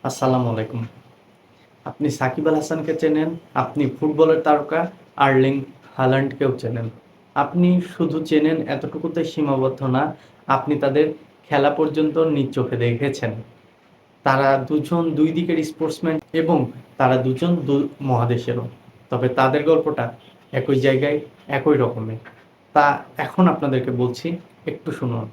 আসসালামু আলাইকুম। আপনি সাকিব আল হাসানকে চেনেন, আপনি ফুটবলের তারকা আর্লিং হাল্যান্ডকেও চেনেন। আপনি শুধু চেনেন এতটুকুতে সীমাবদ্ধ না, আপনি তাদের খেলা পর্যন্ত নিজ চোখে দেখেছেন। তারা দুজন দুই দিকের স্পোর্টসম্যান এবং তারা দুজন মহাদেশেরও। তবে তাদের গল্পটা একই জায়গায় একই রকমের। তা এখন আপনাদেরকে বলছি, একটু শুনুন।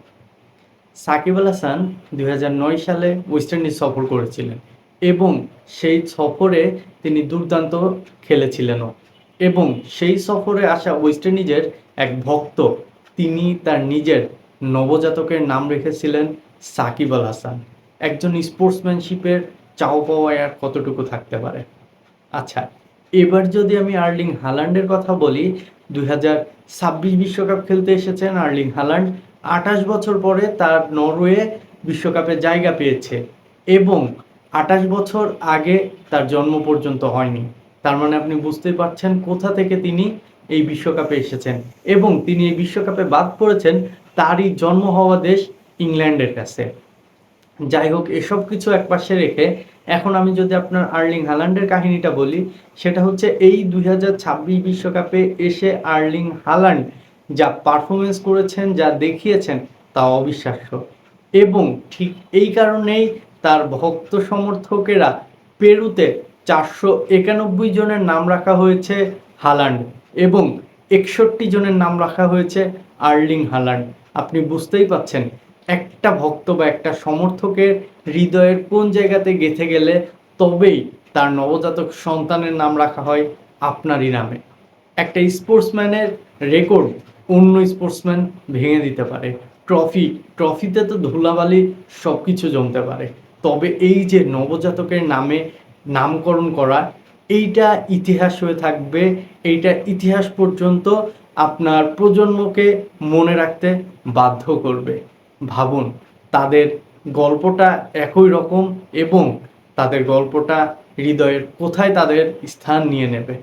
সাকিব আল হাসান ২০০৯ সালে ওয়েস্ট ইন্ডিজ সফর করেছিলেন এবং সেই সফরে তিনি দুর্দান্ত খেলেছিলেনও। এবং সেই সফরে আসা ওয়েস্ট ইন্ডিজের এক ভক্ত, তিনি তার নিজের নবজাতকের নাম রেখেছিলেন সাকিব আল হাসান। একজন স্পোর্টসম্যানশিপের চাও পাওয়া আর কতটুকু থাকতে পারে। আচ্ছা, এবার যদি আমি আর্লিং হাল্যান্ডের কথা বলি, ২০২৬ বিশ্বকাপ খেলতে এসেছেন আর্লিং হাল্যান্ড। ২৮ বছর পরে তার নরওয়ে বিশ্বকাপে জায়গা পেয়েছে এবং ২৮ বছর আগে তার জন্ম পর্যন্ত হয়নি। তার মানে আপনি বুঝতেই পারছেন কোথা থেকে তিনি এই বিশ্বকাপে এসেছেন এবং তিনি এই বিশ্বকাপে বাদ পড়েছেন তারই জন্ম হওয়া দেশ ইংল্যান্ডের কাছে। যাই হোক, এসব কিছু একপাশে রেখে এখন আমি যদি আপনার আর্লিং হাল্যান্ডের কাহিনীটা বলি, সেটা হচ্ছে এই ২০২৬ বিশ্বকাপে এসে আর্লিং হাল্যান্ড যা পারফরমেন্স করেছেন, যা দেখিয়েছেন, তা অবিশ্বাস্য। এবং ঠিক এই কারণেই তার ভক্ত সমর্থকেরা পেরুতে ৪৯১ জনের নাম রাখা হয়েছে হাল্যান্ড এবং ৬১ জনের নাম রাখা হয়েছে আর্লিং হাল্যান্ড। আপনি বুঝতেই পাচ্ছেন একটা ভক্ত বা একটা সমর্থকের হৃদয়ের কোন জায়গাতে গেঁথে গেলে তবেই তার নবজাতক সন্তানের নাম রাখা হয় আপনারই নামে। একটা স্পোর্টসম্যানের রেকর্ড অন্য স্পোর্টসম্যান ভেঙে দিতে পারে। ট্রফিতে তো ধুলাবালি সব কিছু জমতে পারে, তবে এই যে নবজাতকের নামে নামকরণ করা, এইটা ইতিহাস হয়ে থাকবে। এইটা ইতিহাস পর্যন্ত আপনার প্রজন্মকে মনে রাখতে বাধ্য করবে। ভাবুন, তাদের গল্পটা একই রকম এবং তাদের গল্পটা হৃদয়ের কোথায় তাদের স্থান নিয়ে নেবে।